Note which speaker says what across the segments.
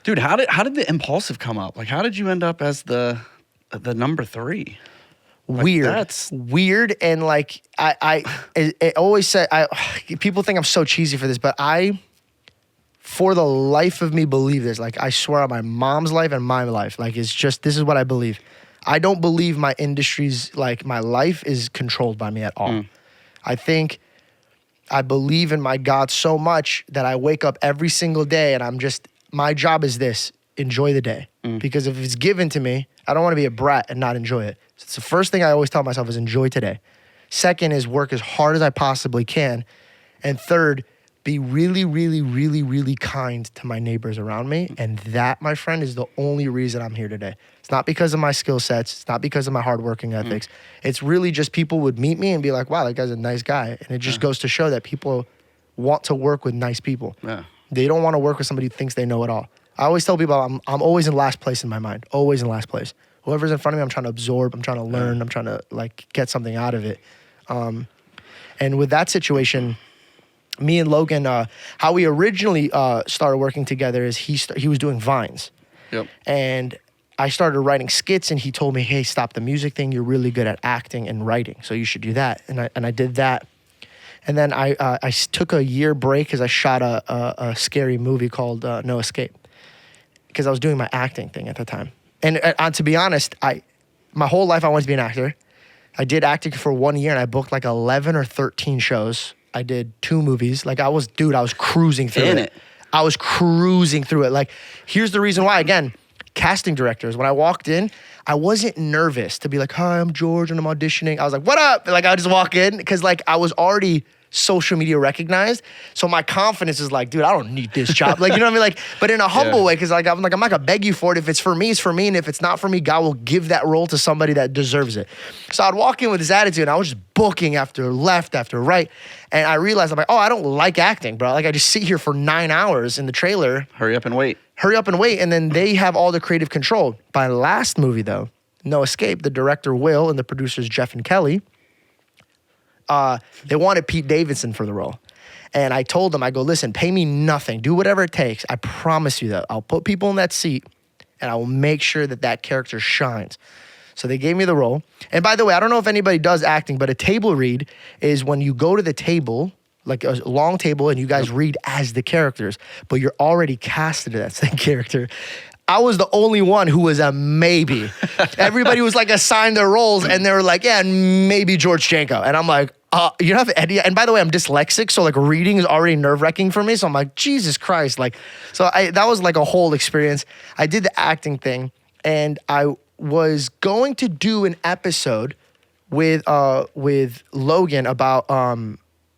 Speaker 1: Dude, how did the Impaulsive come up? Like, how did you end up as the number 3? Like,
Speaker 2: Weird. And like, I always say, people think I'm so cheesy for this, but for the life of me, believe this. Like, I swear on my mom's life and my life. Like, it's just, this is what I believe. I don't believe my industry's, like, my life is controlled by me at all. I believe in my God so much that I wake up every single day and my job is this: enjoy the day. Because if it's given to me, I don't want to be a brat and not enjoy it. So it's the first thing I always tell myself is enjoy today. Second is work as hard as I possibly can. And third, be really, really, really, really kind to my neighbors around me. And that, my friend, is the only reason I'm here today. It's not because of my skill sets. It's not because of my hardworking ethics. It's really just people would meet me and be like, wow, that guy's a nice guy. And it just goes to show that people want to work with nice people. Yeah. They don't want to work with somebody who thinks they know it all. I always tell people I'm always in last place in my mind. Always in last place. Whoever's in front of me, I'm trying to absorb. I'm trying to learn. I'm trying to like get something out of it. And with that situation, me and Logan, how we originally started working together is he was doing Vines. Yep. And I started writing skits, and he told me, hey, stop the music thing. You're really good at acting and writing, so you should do that. And I did that. And then I took a year break because I shot a scary movie called No Escape, because I was doing my acting thing at the time. And to be honest, my whole life I wanted to be an actor. I did acting for 1 year, and I booked like 11 or 13 shows. I did 2 movies. Like, I was cruising through it. I was cruising through it. Like, here's the reason why. Again, casting directors, when I walked in, I wasn't nervous to be like, hi, I'm George and I'm auditioning. I was like, what up? Like, I would just walk in because like I was already social media recognized. So my confidence is like, dude, I don't need this job. Like, you know what I mean? Like, but in a humble way, because like I'm not gonna beg you for it. If it's for me, it's for me. And if it's not for me, God will give that role to somebody that deserves it. So I'd walk in with this attitude, and I was just booking after left, after right. And I realized, I'm like, oh, I don't like acting, bro. Like, I just sit here for 9 hours in the trailer.
Speaker 1: Hurry up and wait.
Speaker 2: And then they have all the creative control. My last movie, though, No Escape, the director Will and the producers Jeff and Kelly, they wanted Pete Davidson for the role. And I told them, I go, listen, pay me nothing. Do whatever it takes. I promise you that. I'll put people in that seat, and I will make sure that character shines. So they gave me the role. And by the way, I don't know if anybody does acting, but a table read is when you go to the table, like a long table, and you guys read as the characters, but you're already casted as that same character. I was the only one who was a maybe. Everybody was like assigned their roles, and they were like, yeah, maybe George Janko. And I'm like, you don't have any. And by the way, I'm dyslexic, so like reading is already nerve-wracking for me. So I'm like, Jesus Christ. Like, so that was like a whole experience. I did the acting thing, and I was going to do an episode with Logan about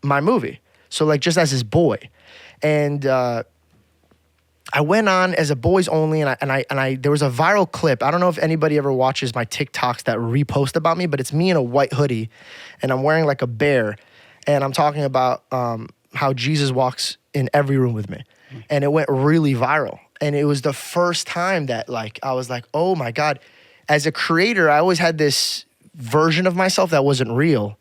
Speaker 2: my movie. So like just as his boy. And I went on as a boys only, and I there was a viral clip. I don't know if anybody ever watches my TikToks that repost about me, but it's me in a white hoodie, and I'm wearing like a bear, and I'm talking about how Jesus walks in every room with me, and it went really viral. And it was the first time that like I was like, oh my God. As a creator, I always had this version of myself that wasn't real.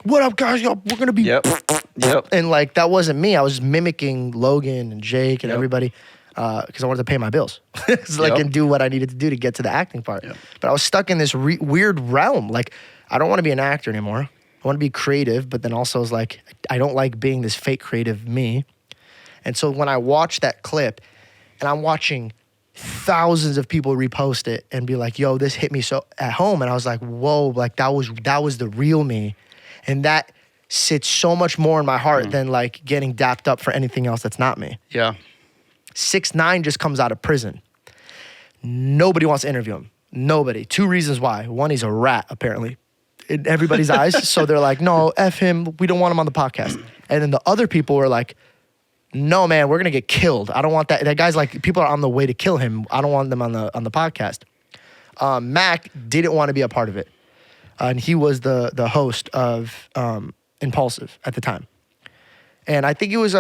Speaker 2: What up, guys? Yo, we're gonna be
Speaker 1: Yep.
Speaker 2: And like that wasn't me. I was mimicking Logan and Jake and everybody because I wanted to pay my bills, and do what I needed to do to get to the acting part. Yep. But I was stuck in this weird realm. Like, I don't want to be an actor anymore. I want to be creative, but then also is like I don't like being this fake creative me. And so when I watched that clip, and I'm watching thousands of people repost it and be like, yo, this hit me so at home. And I was like, whoa, like that was the real me. And that sits so much more in my heart than like getting dapped up for anything else that's not me.
Speaker 1: Yeah.
Speaker 2: 6ix9ine just comes out of prison. Nobody wants to interview him. Nobody. 2 reasons why. One, he's a rat, apparently, in everybody's eyes. So they're like, no, F him. We don't want him on the podcast. And then the other people were like, no, man, we're going to get killed. I don't want that. That guy's like, people are on the way to kill him. I don't want them on the podcast. Mac didn't want to be a part of it. And he was the host of Impaulsive at the time. And I think it was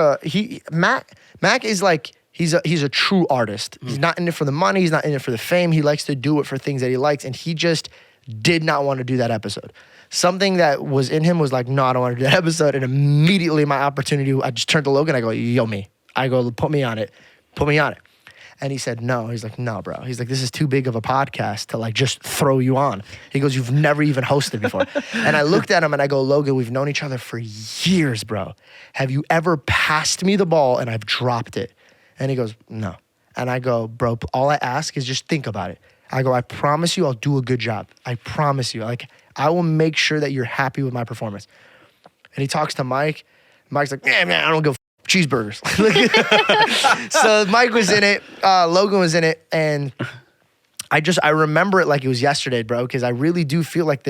Speaker 2: Mac is like, he's a true artist. He's not in it for the money. He's not in it for the fame. He likes to do it for things that he likes. And he just did not want to do that episode. Something that was in him was like, no, I don't want to do that episode. And immediately my opportunity, I just turned to Logan. I go, yo, me. I go, put me on it. Put me on it. And he said, no. He's like, no, bro. He's like, this is too big of a podcast to like just throw you on. He goes, you've never even hosted before. And I looked at him and I go, Logan, we've known each other for years, bro. Have you ever passed me the ball and I've dropped it? And he goes, no. And I go, bro, all I ask is just think about it. I go, I promise you I'll do a good job. I promise you. Like, I will make sure that you're happy with my performance. And he talks to Mike. Mike's like, man, I don't give cheeseburgers. So Mike was in it. Logan was in it. And I remember it like it was yesterday, bro, because I really do feel like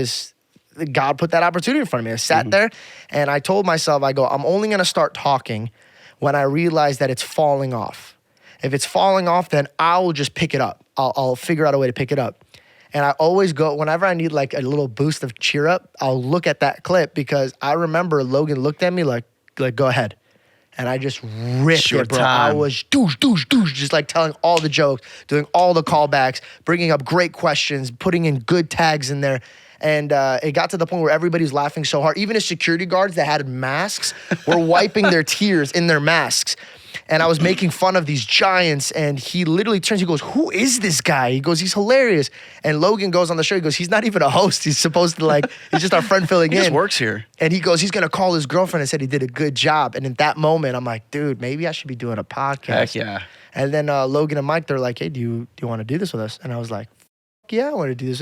Speaker 2: God put that opportunity in front of me. I sat there and I told myself, I go, I'm only going to start talking when I realize that it's falling off. If it's falling off, then I will just pick it up. I'll figure out a way to pick it up. And I always go, whenever I need like a little boost of cheer up, I'll look at that clip because I remember Logan looked at me like go ahead. And I just ripped it, bro. I was douche, just like telling all the jokes, doing all the callbacks, bringing up great questions, putting in good tags in there. And it got to the point where everybody's laughing so hard. Even the security guards that had masks were wiping their tears in their masks. And I was making fun of these giants, and he literally turns, he goes, who is this guy? He goes, he's hilarious. And Logan goes on the show, he goes, he's not even a host. He's supposed to like, he's just our friend filling in.
Speaker 1: He just works here.
Speaker 2: And he goes, he's going to call his girlfriend and said he did a good job. And in that moment, I'm like, dude, maybe I should be doing a podcast.
Speaker 1: Heck yeah.
Speaker 2: And then Logan and Mike, they're like, hey, do you want to do this with us? And I was like, yeah, I want to do this.